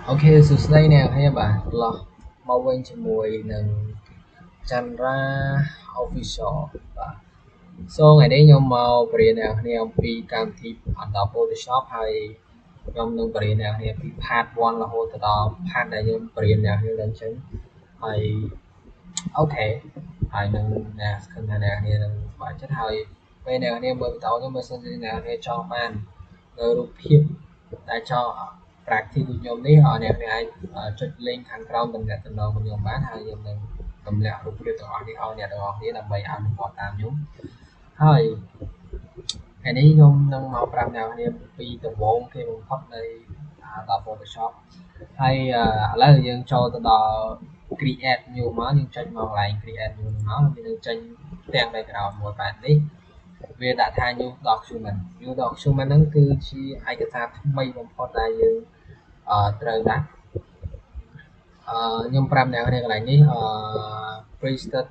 Ok, sự đây nè hay bà là mau quên cho mùi nâng Chandra official bà so ngày đấy nhóm mau beri nè này ông pi cam thì anh đọc Photoshop hay nhóm nâng beri nè này pi part one là hồ từ đó part này nhóm beri nè hay lên chân hay ok hay nâng nè cần nè này nâng bản chất hay về nè này mới tao nhưng mà xin nè này cho man rồi rụp hiệp tại cho practice của nhóm đấy họ nè này chốt link hàng rong tầm nè tầm đầu của nhóm bán hàng nhóm nâng tầm lẹ rụp hiệp tụi họ đi họ nè tụi họ đi làm bày ăn họ làm nhúng hơi cái này nhóm nâng màu pram nào này pi tầm bốn khi mình phát đây tạo Photoshop hay là dân cho tụi đó create nhiều máu nhưng tranh màu lại create nhiều máu nhưng tranh tiền background một bản đi về đã thay nhiều document nó cứ chi ai cái sao mâyបំផុតដែលយើងត្រូវដាក់ខ្ញុំប្រាប់អ្នកនាងកន្លែងនេះpreset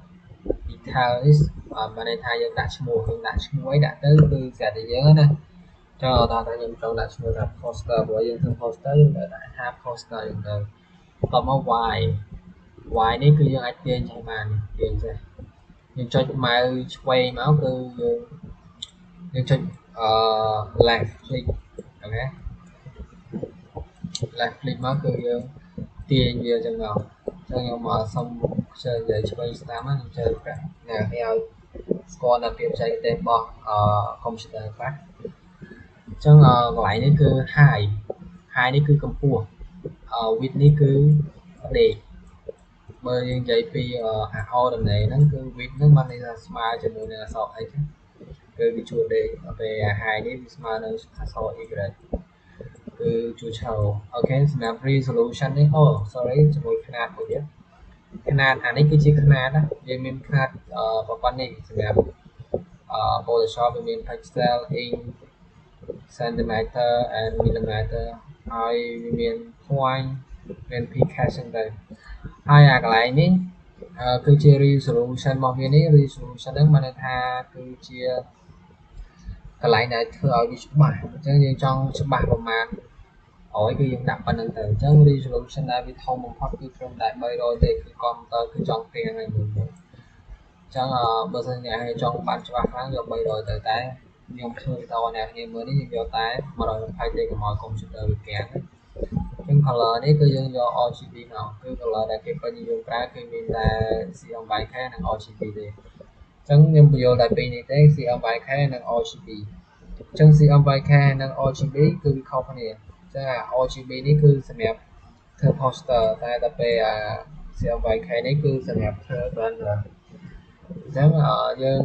details បានន័យថាយើងដាក់ឈ្មោះយើងដាក់ឈ្មោះអីដាក់ទៅគឺស្រាប់តែយើងណាចុះតោះតែខ្ញុំចង់ដាក់ឈ្មោះថា poster ព្រោះយើងធ្វើ poster យើងដាក់ថា poster យើងទៅបន្តមក y នេះគឺយើងអាចទាញចេញបានទាញចេះយើងចុចម៉ៅឆ្វេងមកគឺយើងចុចleft click អូខេ left click មកគឺយើងទាញវាចឹងមកចឹងខ្ញុំសុំខ្ជិលនិយាយឆ្វេងស្ដាំខ្ញុំជឿប្រាក់អ្នកគេឲ្យស្គាល់នៅភាពបច្ចេកទេសរបស់computer ខ្លះចឹងកន្លែងនេះគឺ high នេះគឺកម្ពស់width នេះគឺដេកបើយើងនិយាយពីតំណែងហ្នឹងគឺ width ហ្នឹងបានន័យថាស្មើជាមួយនឹងអក្សរ x គឺវាជួរដេកពេល high នេះវាស្មើនឹងអក្សរ y គឺជួឈរអូខេសម្រាប់ resolution នេះsorry ជាមួយຂະຫນាតមួយទៀតຂະຫນាតអានេះគឺជាຂະຫນាតណាយើងមានຂະຫນាតប៉ុណ្ណេះសម្រាប់Photoshop វាមាន pixel inch centimeter and millimeter ហើយវាមាន point មាន pixel ចឹងទៅហើយអាកន្លែងនេះគឺជា resolution របស់វានេះ resolution ហ្នឹងបានន័យថាគឺជាកន្លែងដែលធ្វើឲ្យវាច្បាស់អញ្ចឹងយើងចង់ច្បាស់ប្រមាណគឺយើងដាក់ប៉ុណ្្នឹងទៅអញ្ចឹង resolution ដែលវាធំបំផុតគឺត្រឹមតែ300ទេគឺកុំព្យូទ័រគឺចង់ទាញឲ្យមួយអញ្ចឹងបើសិនអ្នកចង់បានច្បាស់ខ្លាំងយក300ទៅតែខ្ញុំធ្វើវីដេអូអ្នកគ្នាមើលនេះយើងយកតែ120ទេកុំឲ្យកុំព្យូទ័រវាកាំងអញ្ចឹង color នេះគឺយើងយក RGB មកគឺ color ដែលគេពេញនិយមប្រើគឺមានតែ CMYK និង RGB ទេអញ្ចឹងខ្ញុំបញ្យល់តែពីរនេះទេ CMYK និង RGB អញ្ចឹង CMYK និង RGB គឺវាខុសគ្នាចឹងRGB នេះគឺសម្រាប់ធ្វើ poster តែដល់ពេលCMYK នេះគឺសម្រាប់ធ្វើ render អញ្ចឹងយើង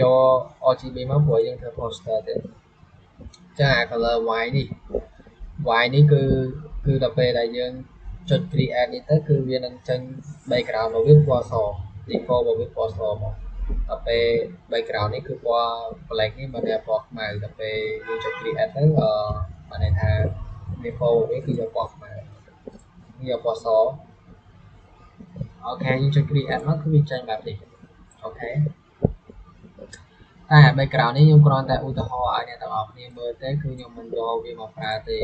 យក RGB មកព្រោះយើងធ្វើ poster ទេចា color white នេះ white នេះគឺដល់ពេលដែលយើងចុច create នេះទៅគឺវានឹងចេញ background របស់វាពណ៌ស default របស់វាពណ៌សមកដល់ពេល background នេះគឺពណ៌ black នេះមិនមែនពណ៌ខ្មៅដល់ពេលយើងចុច create ទៅបានន័យថា default វាគឺយកពណ៌ខ្មៅយកពណ៌សអូខេយើងចុច create មកគឺវាចេញបែបនេះអូខេតែ background នេះខ្ញុំគ្រាន់តែឧទាហរណ៍ឲ្យអ្នកទាំងអស់គ្នាមើលទេគឺខ្ញុំមិនយកវាមកប្រើទេ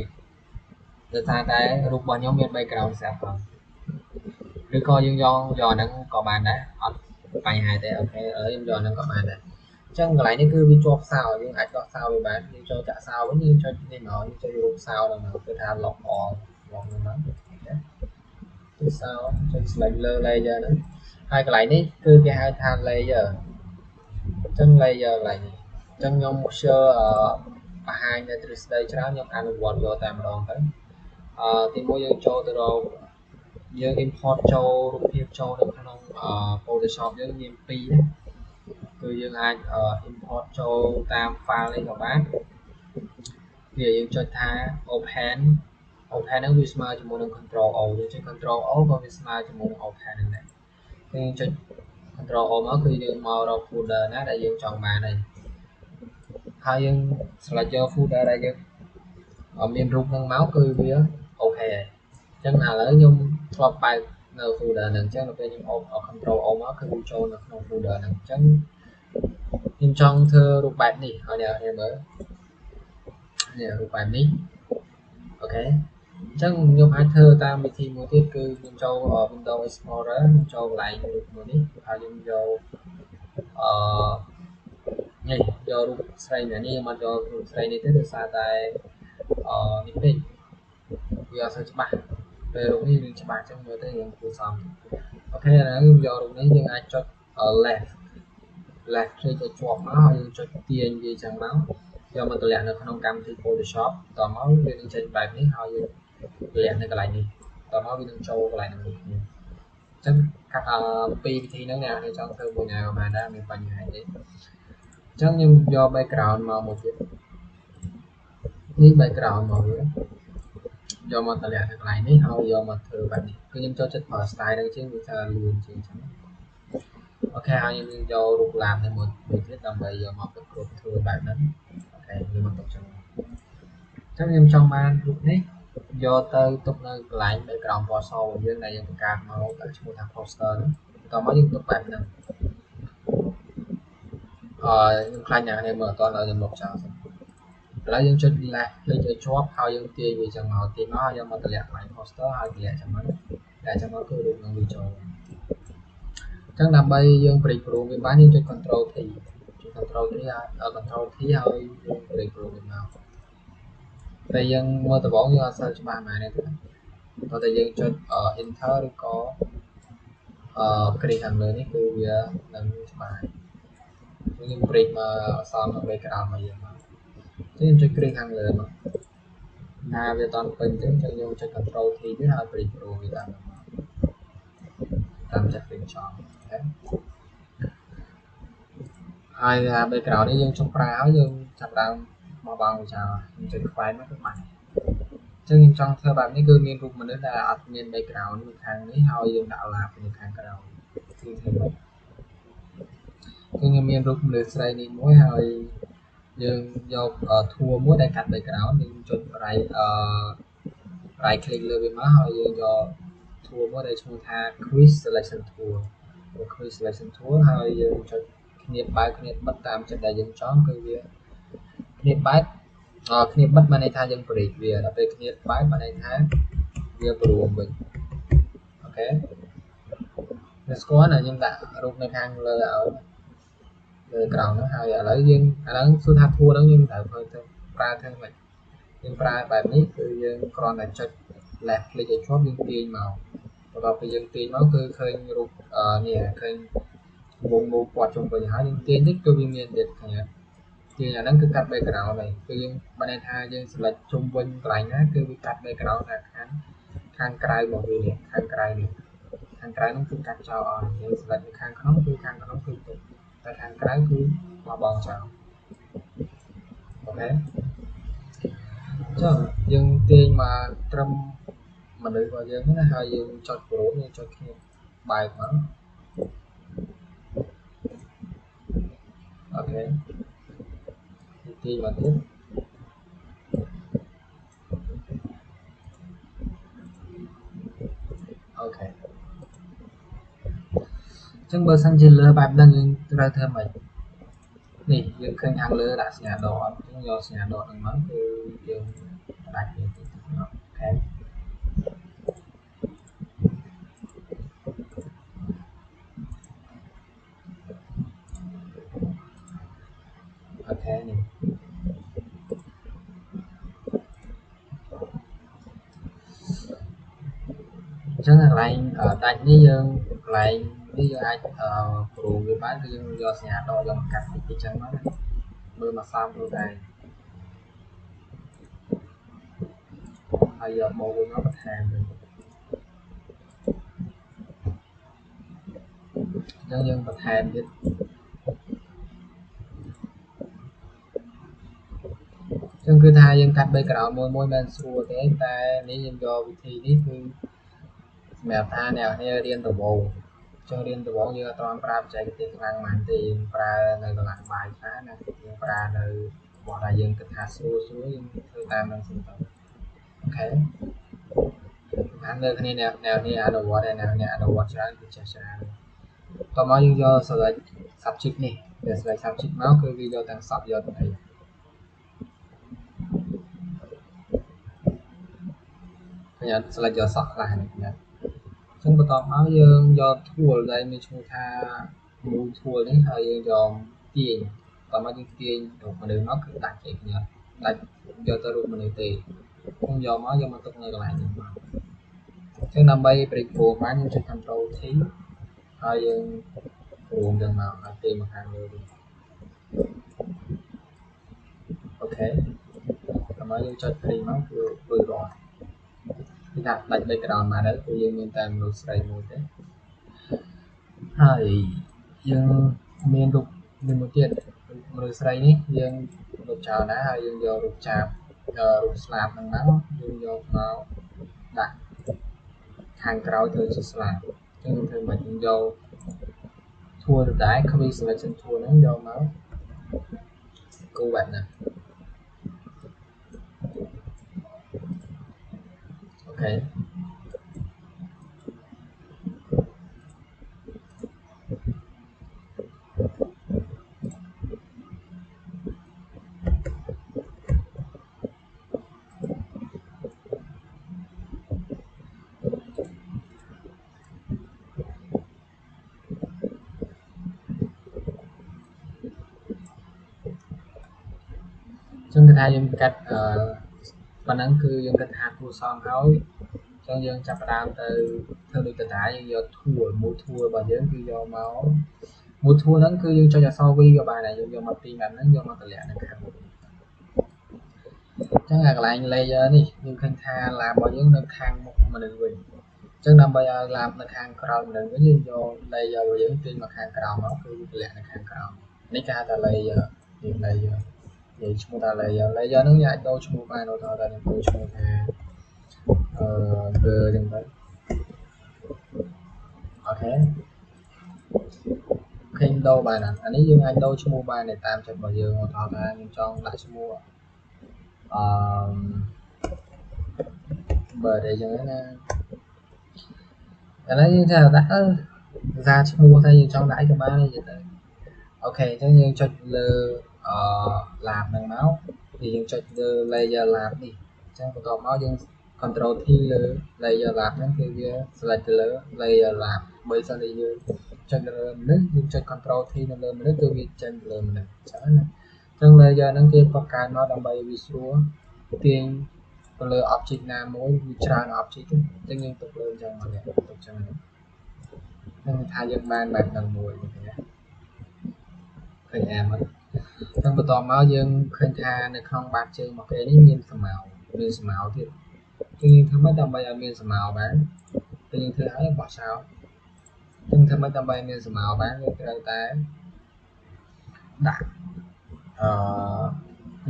ដោយសារតែរូបរបស់ខ្ញុំមាន background ស្រាប់ហើយឬក៏យើងយកហ្នឹងក៏បានដែរអត់បញ្ហាទេអូខេខ្ញុំយកហ្នឹងក៏បានដែរអញ្ចឹងកន្លែងនេះគឺវាជាប់សោយើងអាចដោះសោវាបានយើងចូលចាក់សោវិញយើងចុចនេះមកយើងចុចរូបសោហ្នឹងមកគឺថា log all ហ្នឹងមកចុចសោចុច select លើ layer ហ្នឹងហើយកន្លែងនេះគឺគេហៅថា layer អញ្ចឹង layer កន្លែងនេះអញ្ចឹងខ្ញុំ share បង្ហាញនៅទ្រឹស្ដីច្រើនខ្ញុំអនុវត្តយកតែម្ដងទៅទីមួយយើងចូលទៅរកយើង import ចូលរូបភាពចូលនៅក្នុង Photoshop យើងមាន2ណាគឺយើងអាច import ចូលតាម file នេះក៏បានវាយើងចុចថា open ហ្នឹងវាស្មើជាមួយនឹង control O យើងចុច control O ក៏វាស្មើជាមួយនឹង open ហ្នឹងដែរយើងចុច control O មកគឺយើងមករក folder ណាដែលយើងចង់បានហើយយើង select យក folder ដែលយើងមានរូបហ្នឹងមកគឺវាអូខេហើយអញ្ចឹងឥឡូវខ្ញុំធ្លាប់បើកនៅ folder ហ្នឹងអញ្ចឹងដល់ពេលខ្ញុំ control O មកគឺវាចូលនៅក្នុង folder ហ្នឹងអញ្ចឹងខ្ញុំចង់ធ្វើរូបបែបនេះឲ្យអ្នកមើលនេះរូបបែបនេះអូខេ ចឹងខ្ញុំអាចធ្វើតាមវិធីមួយទៀតគឺខ្ញុំចូល Windows Explorer ខ្ញុំចូលកន្លែងរូបមួយនេះហើយខ្ញុំយកនេះយករូបស្រីនេះខ្ញុំអត់យករូបស្រីនេះទេដោយសារតែនេះពេកវាអត់សូវច្បាស់ពេលរូបនេះវាច្បាស់ចឹងមើលទៅយើងគួរសមអូខេឥឡូវខ្ញុំយករូបនេះយើងអាចចុច left click ឲ្យជាប់មកហើយយើងចុចទាញវាចឹងមកយកមកតម្លាក់នៅក្នុងកម្មវិធី Photoshop តមកវានឹងចេញបែបនេះហើយយើងតម្លាក់នៅកន្លែងនេះតមកវានឹងចូលកន្លែងនេះគ្នាអញ្ចឹងពីវិធីហ្នឹងអ្នកនរចង់ធ្វើមួយណាក៏បានដែរមានបញ្ហាទេអញ្ចឹងខ្ញុំយក background មកមួយទៀតនេះ background មកវាយកមកតម្លាក់នៅកន្លែងនេះហើយយកមកធ្វើបែបនេះគឺខ្ញុំចូលចិត្តប្រើ style ហ្នឹងជាងវាថាលឿនជាងអញ្ចឹងអូខេហើយយើងយករូបឡាននេះមួយទៀតដើម្បីយកមកប្រកបធ្វើបែបហ្នឹងអូខេយើងមកទុកចឹងអញ្ចឹងខ្ញុំចង់បានរូបនេះយកទៅទុកនៅកន្លែង background ពណ៌សរបស់យើងដែលយើងបង្កើតមកដាក់ឈ្មោះថា poster ហ្នឹងបន្តមកយើងទុកបែបហ្នឹងខ្ញុំខ្លាចអ្នកនេះមើលអត់ដល់ខ្ញុំលុបចោលសិនឥឡូវយើងចុច left click ឲ្យជាប់ហើយយើងទាញវាចឹងមកទាញមកហើយយកមកតម្លាក់កន្លែង poster ហើយតម្លាក់ចឹងមកគឺរូបនឹងវាចូលចឹងដើម្បីយើង break room វាបានយើងចុច control T ចុច control T ហើយcontrol T ហើយយើង break room វាមកតែយើងមើលដំបូងយើងអត់សូវច្បាស់មែនទេព្រោះតែយើងចុច enter ឬក៏click ខាងលើនេះគឺវានឹងច្បាស់យើង break មកអសល់នៅ background មកយើងមកចឹងខ្ញុំចុច click ខាងលើមកថាវាអត់ពេញទេចឹងយើងចុច control T ទៀតហើយ break room វាតាមចិត្តពេញចង់អូខេហើយ background នេះយើងចង់ប្រើហើយយើងចាប់ដើមបោះបង់វាចោលខ្ញុំចុចខ្វែងមកទៅបាត់ចឹងខ្ញុំចង់ធ្វើបែបនេះគឺមានរូបមនុស្សដែលអត់មាន background នៅខាងនេះហើយយើងដាក់ឡាបនៅខាងក្រោយគឺធ្វើម៉េចគឺខ្ញុំមានរូបមនុស្សស្រីនេះមួយហើយយើងយកធួមួយដែលកាត់ background យើងចុច right click លើវាមកហើយយើងយកធួមួយដែលឈ្មោះថា quick selection tool ហើយយើងចុចគ្នាបើកគ្នាបិទតាមចិត្តដែលយើងចង់គឺវាគ្នាបើកគ្នាបិទបានន័យថាយើង break វាដល់ពេលគ្នាបើកបានន័យថាវាព្រមវិញអូខេអ្នកស្គាល់ណាយើងដាក់រូបនៅខាងលើឲ្យលើក្រោមហ្នឹងហើយឥឡូវយើងសួរថាធួហ្នឹងយើងត្រូវប្រើធ្វើម៉េចយើងប្រើបែបនេះគឺយើងគ្រាន់តែចុច left click ឲ្យជាប់យើងទាញមកបន្ទាប់ពីយើងទាញមកគឺឃើញរូបនេះឃើញវងមូលព័ទ្ធជុំវិញហើយយើងទាញតិចគឺវាមានទៀតឃើញទេទាញអាហ្នឹងគឺកាត់ background ហើយគឺយើងបានន័យថាយើង select ជុំវិញកន្លែងណាគឺវាកាត់ background តែខាងក្រៅរបស់វានេះខាងក្រៅនេះខាងក្រៅហ្នឹងគឺកាត់ចោលអស់យើង select នៅខាងក្នុងគឺខាងក្នុងគឺទុកតែខាងក្រៅគឺបោះបង់ចោលអូខេចុះយើងទាញមកត្រឹមមនុស្សរបស់យើងណាហើយយើងចុច Pro យើងចុចគ្នាបែកមកអូខេទាញមកទៀតអូខេអញ្ចឹងបើសិនជាលើបែបហ្នឹងយើងត្រូវធ្វើម៉េចនេះយើងឃើញខាងលើដាក់សញ្ញាដកអត់អញ្ចឹងយកសញ្ញាដកហ្នឹងមកគឺយើងដាច់វាទៅអូខេអូខេនេះអញ្ចឹងកន្លែងដាច់នេះយើងកន្លែងនេះយើងអាចប្រូវាបានគឺយើងយកសញ្ញាដកយកមកកាត់តិចអញ្ចឹងមកណាមើលមកសមខ្លួនឯងហើយយកមកវិញមកបន្ថែមវិញអញ្ចឹងយើងបន្ថែមទៀតអញ្ចឹងគឺថាយើងកាត់ background មួយមិនស្រួលទេតែនេះយើងយកវិធីនេះគឺសម្រាប់ថាអ្នកនេះរៀនដំបូងចឹងរៀនដំបូងយើងអត់ត្រូវប្រើបច្ចេកទេសខ្លាំងប៉ុន្មានទេយើងប្រើនៅកន្លងបាយខ្លះណាយើងប្រើនៅរបស់ដែលយើងគិតថាស្រួលយើងធ្វើតាមនឹងសិនទៅអូខេខាងលើគ្នាអ្នកនេះអនុវត្តហើយអ្នកអនុវត្តច្រើនគឺចេះច្រើនតោះមកយើងយក select subject នេះតែ select subject មកគឺវាយកទាំងសពយកទាំងអី nhật selectយកសក់ខ្លះនេះញ៉ាំចឹងបន្ទាប់មកយើងយកធួលដែលមានឈ្មោះថាមូលធួលនេះហើយយើងយកទាញបន្ទាប់មកយើងទាញរូបមនុស្សមកគឺដាច់ចេញញ៉ាំដាច់យកទៅរូបមនុស្សទេខ្ញុំយកមកទុកនៅកន្លែងនេះមកចឹងដើម្បីប្រិកព្រោះបានយើងចុច Ctrl T ហើយយើងព្រមចឹងមកហើយទាញមកខាងលើវិញអូខេតាមមកយើងចុច Print មកគឺរួចរាល់គឺថាដាច់ background មកហើយគឺយើងមានតែមនុស្សស្រីមួយទេហើយយើងមានរូបមួយទៀតមនុស្សស្រីនេះយើងលុបចោលណាហើយយើងយករូបចាប់រូបស្លាបហ្នឹងមកយើងយកមកដាក់ខាងក្រោយធ្វើជាស្លាបចឹងធ្វើមិនយកធួលដែរ Quick Selection Tool ហ្នឹងយកមកគូបែបហ្នឹងអូខេចឹងគឺថាយើងកាត់ប៉ុណ្ណឹងគឺយើងគិតថាគួរសមហើយចឹងយើងចាប់ផ្ដើមទៅធ្វើដូចតើយើងយកធួលមួយធួលរបស់យើងគឺយកមកមួយធួលហ្នឹងគឺយើងចុចអក្សរ V ក៏បានដែរយើងយកមកពីបែបហ្នឹងយកមកតម្លាក់នៅខាងមុខចឹងអាកន្លែង layer នេះយើងឃើញថាឡាបរបស់យើងនៅខាងមុខមនុស្សវិញចឹងដើម្បីឲ្យឡាបនៅខាងក្រោយមនុស្សវិញយើងយក layer របស់យើងទាញមកខាងក្រោមមកគឺតម្លាក់នៅខាងក្រោមនេះគេហៅថា layer យើង layer និយាយឈ្មោះថា layer ហ្នឹងយើងអាចដូរឈ្មោះបានឧទាហរណ៍ថាដូរឈ្មោះថាgirl ចឹងទៅអូខេឃើញដូរបានអានេះយើងអាចដូរឈ្មោះបានតាមចិត្តរបស់យើងឧទាហរណ៍ថាខ្ញុំចង់ដាក់ឈ្មោះbirthday ចឹងណាឥឡូវយើងថាដាក់សារឈ្មោះថាយើងចង់ដាក់អីក៏បានទេទៅអូខេអញ្ចឹងយើងចុចលើឡាបហ្នឹងមកthì យើងចុចលើ layer lab នេះអញ្ចឹងបន្ទាប់មកយើង Ctrl T លើ layer lab ហ្នឹងគឺវា select ទៅលើ layer lab បើសិនជាយើងចុចលើមនុស្សយើងចុច Ctrl T នៅលើមនុស្សគឺវាចេញទៅលើមនុស្សអញ្ចឹងណាអញ្ចឹង layer ហ្នឹងគេបង្កើតមកដើម្បីវាស្រួលទាញទៅលើ object ណាមួយវាច្រើន object អញ្ចឹងយើងទុកលើអញ្ចឹងមកនេះទុកអញ្ចឹងហ្នឹងថាយើងបានបែបហ្នឹងមួយឃើញអាមកចឹងបន្ទាប់មកយើងឃើញថានៅក្នុងបាតជើងរបស់គេនេះមានស្មៅទៀតចឹងយើងធ្វើម៉េចដើម្បីឲ្យមានស្មៅបានពេលយើងធ្វើឲ្យបោះចោលចឹងធ្វើម៉េចដើម្បីមានស្មៅបានយើងត្រូវតែដាក់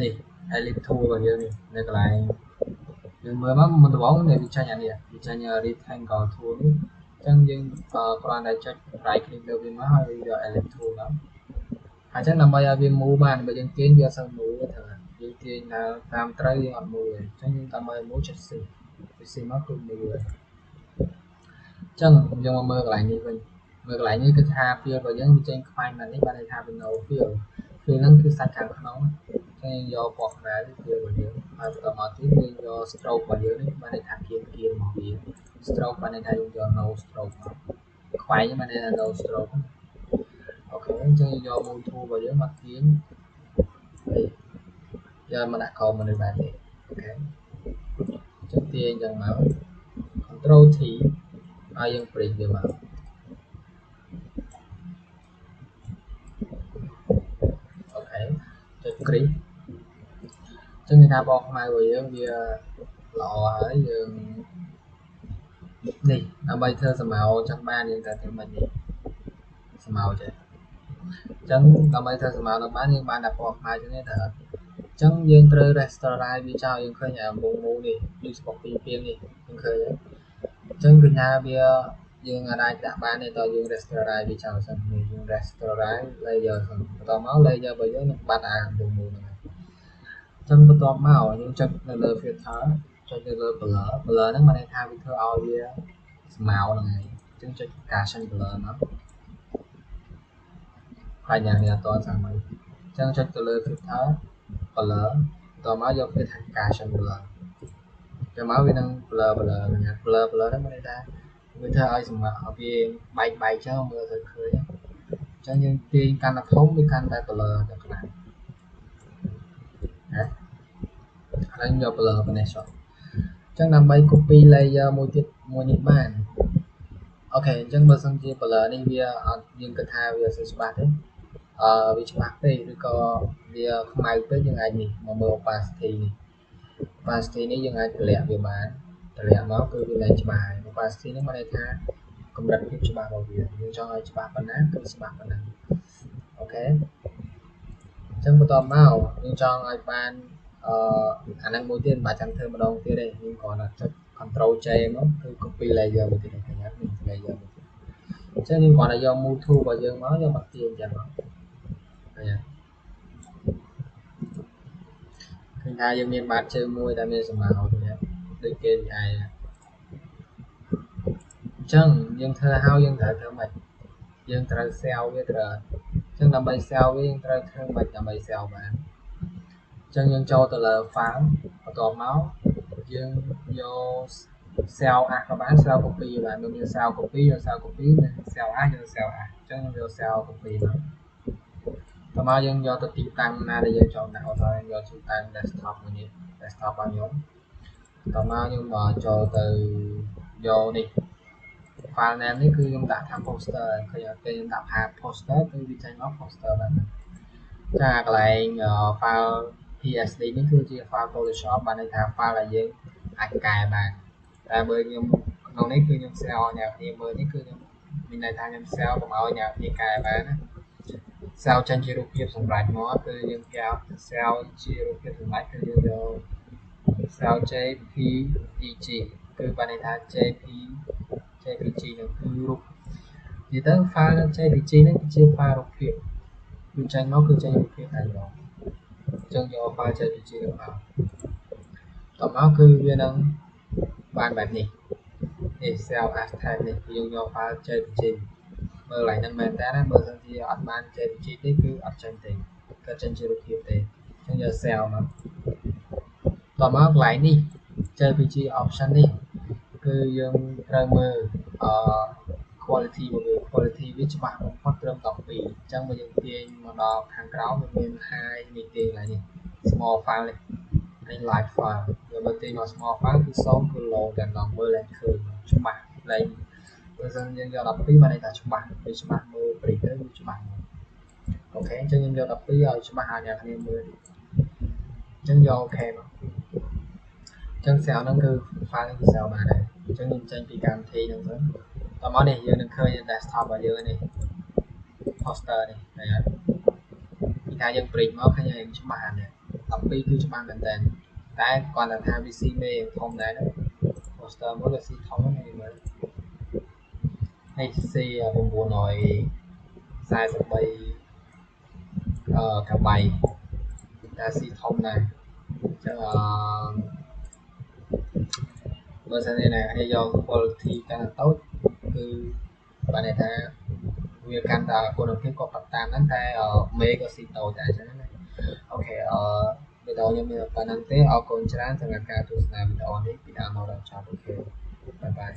នេះ Elip Tool របស់យើងនេះនៅកន្លែងយើងមើលមកមុនដំបូងនេះវាចាញ់អានេះវាចាញ់ Rectangle Tool នេះចឹងយើងគ្រាន់តែចុច right click លើវាមកហើយយក Elip Tool មកអញ្ចឹងដើម្បីឲ្យវា move បានបើយើងទាញវាអត់សូវ move ទេត្រូវយើងទាញតាមត្រូវយើងអត់ move ទេអញ្ចឹងយើងតាមឲ្យ move ចុច C មកគឺ move ហើយអញ្ចឹងយើងមកមើលកន្លែងនេះវិញមើលកន្លែងនេះគឺថា field របស់យើងវាចេញខ្វាញ់មកនេះបានន័យថាវា no field ហ្នឹងគឺសាច់ខាងក្នុងអញ្ចឹងយកពណ៌ខ្មៅ field របស់យើងហើយបន្តមកទៀតយើងយក stroke របស់យើងនេះបានន័យថាគៀនរបស់វា stroke បានន័យថាយើងយក no stroke មកខ្វាញ់បានន័យថា no strokeអូខេអញ្ចឹងយកមួយធូររបស់យើងមកទាញយកមកដាក់កោមនុស្សបែបនេះអូខេអញ្ចឹងទាញអញ្ចឹងមក Ctrl T ហើយយើងព្រីតវាមកអូខេចុចគ្រីសអញ្ចឹងគេថាបកខ្មៅរបស់យើងវាល្អហើយយើងនេះដើម្បីធ្វើស្មៅចឹងបានយើងត្រូវធ្វើមិននេះស្មៅចេះអញ្ចឹងដើម្បីធ្វើស្មៅនៅបានយើងបានតែពណ៌ខ្មៅចឹងទេតើអញ្ចឹងយើងត្រូវ rasterize វាចោលយើងឃើញអាមុំមូនេះដូចស្បុកពីពីនេះយើងឃើញអញ្ចឹងគឺថាវាយើងអាចដាក់បានទេតើយើង rasterize វាចោលសិនយើង rasterize layer សិនបន្តមក layer របស់យើងនឹងបាត់អាមុំមូហ្នឹងអញ្ចឹងបន្ទាប់មកយើងចុចនៅលើ filter ចុចនៅលើ blur ហ្នឹងមានន័យថាវាធ្វើឲ្យវាស្មៅហ្នឹងហើយអញ្ចឹងចុច Gaussian blur មកហើយយ៉ាងនេះអត់ទាន់សាមញ្ញអញ្ចឹងចុចទៅលើ filter blur បន្តមកយកវាថា Gaussian blur ចាំមកវានឹង blur blur nha blur blur ហ្នឹងមានន័យថាវាធ្វើឲ្យសម្រាប់វាបែកចឹងមើលទៅឃើញអញ្ចឹងយើងទាញកាន់តែធំវាកាន់តែ blur ទៅខ្លាំងណាឥឡូវយក blur ប៉ុណ្ណេះចុះអញ្ចឹងដើម្បី copy layer មួយទៀតមួយនេះបានអូខេអញ្ចឹងបើសិនជា blur នេះវាអត់យើងគិតថាវាអត់ច្បាស់ទេវាច្បាស់ពេកឬក៏វាខ្មៅពេកយើងអាចនេះមកមើល opacity នេះ opacity នេះយើងអាចតម្លាក់វាបានតម្លាក់មកគឺវាឡើងច្បាស់ហើយ opacity នេះមានន័យថាកម្រិតភាពច្បាស់របស់វាយើងចង់ឲ្យច្បាស់ប៉ុណ្ណាគឺច្បាស់ប៉ុណ្ណាអូខេអញ្ចឹងបន្តមកយើងចង់ឲ្យបានអាហ្នឹងមួយទៀតមិនបាច់ចាំធ្វើម្ដងទៀតទេយើងគ្រាន់តែចុច Ctrl J មកគឺ copy layer មួយទៀតឃើញអត់មាន layer មួយទៀតអញ្ចឹងយើងគ្រាន់តែយក move tool របស់យើងមកយកមកទាញអញ្ចឹងមកឃើញអត់ឃើញថាយើងមានបាតជើងមួយដែលមានសម្ោដូចគេនិយាយអញ្ចឹងយើងធ្វើហើយយើងត្រូវធ្វើម៉េចយើងត្រូវ sell វាត្រូវអញ្ចឹងដើម្បី sell វាយើងត្រូវធ្វើម៉េចដើម្បី sell បានអញ្ចឹងយើងចូលទៅលើ file បន្ទាប់មកយើងយក cell as ក៏បាន cell copy បានមាន cell copy យក cell copy និង cell as យក cell as អញ្ចឹងយើងយក cell copy មកតោះមកយើងយកទៅទីតាំងណាដែលយើងចង់ដាក់ឲ្យយកទីតាំង desktop មួយនេះ desktop របស់ខ្ញុំតោះមកខ្ញុំមកចូលទៅយកនេះ file name នេះគឺខ្ញុំដាក់ថា poster ឃើញអត់ពេលខ្ញុំដាក់ថា poster គឺវាចេញមក poster បានចាកន្លែង file PSD នេះគឺជា file Photoshop បានន័យថា file ដែលយើងអាចកែបានតែបើខ្ញុំក្នុងនេះគឺខ្ញុំ share ឲ្យអ្នកគ្នាមើលនេះគឺខ្ញុំមានន័យថាខ្ញុំ share កុំឲ្យអ្នកគ្នាកែបានណា share ចេញជារូបភាពសម្រាប់មកគឺយើងគេ share ជារូបភាពសម្រាប់គឺយើងយក share JPEG គឺបានន័យថា JPG នឹងគឺរូបនិយាយទៅ file JPG នេះគឺជា file រូបភាពគឺចេញមកគឺចេញរូបភាពតែម្ដងអញ្ចឹងយក file JPG ទៅមកតមកគឺវានឹងបានបែបនេះនេះ cell as type នេះយើងយក file JPG មើលឡើងហ្នឹងមែនតើណាបើសិនជាអត់បាន JPG ទេគឺអត់ចេញទេក៏ចេញជារូបភាពទេអញ្ចឹងយក cell មកតមកកន្លែងនេះ JPG option នេះគឺយើងត្រូវមើលquality របស់វា quality វាច្បាស់បំផុតត្រឹម12អញ្ចឹងបើយើងទាញមកដល់ខាងក្រោមវាមាន high នេះទាញឡើងនេះ small file នេះ live file យកមកទាញមក small file គឺ0គឺ low តែម្ដងមើលឡើងឃើញច្បាស់ឡើងបើសិនយើងយក12បានន័យថាច្បាស់វាច្បាស់មើលព្រីទៅវាច្បាស់អូខេអញ្ចឹងខ្ញុំយក12ឲ្យច្បាស់ឲ្យអ្នកគ្នាមើលអញ្ចឹងយកអូខេមកអញ្ចឹង cell ហ្នឹងគឺ file ហ្នឹងគឺ cell បានហើយអញ្ចឹងខ្ញុំចេញពីកម្មវិធីហ្នឹងទៅតមកនេះយើងនឹងឃើញ desktop របស់យើងនេះ poster នេះឃើញអត់ពីថាយើងព្រីកមកឃើញយើងច្បាស់នេះ12គឺច្បាស់មែនតើតែគាត់ថា VC មេធំដែរ poster មួយវា C ធំហ្នឹងមើលនេះ C 943 កបៃតែ C ធំដែរអញ្ចឹងបើសិនជាអ្នកគ្នាយក quality កាន់តែតូចគឺបានន័យថាវាកាន់តែគុណភាពក៏ប៉តាមហ្នឹងតែមេក៏ស៊ីតូចដែរអញ្ចឹងណាអូខេវីដេអូខ្ញុំមានប៉ុណ្្នឹងទេអរគុណច្រើនសម្រាប់ការទស្សនាវីដេអូនេះពីដើមមកដល់ចប់អូខេបាយបាយ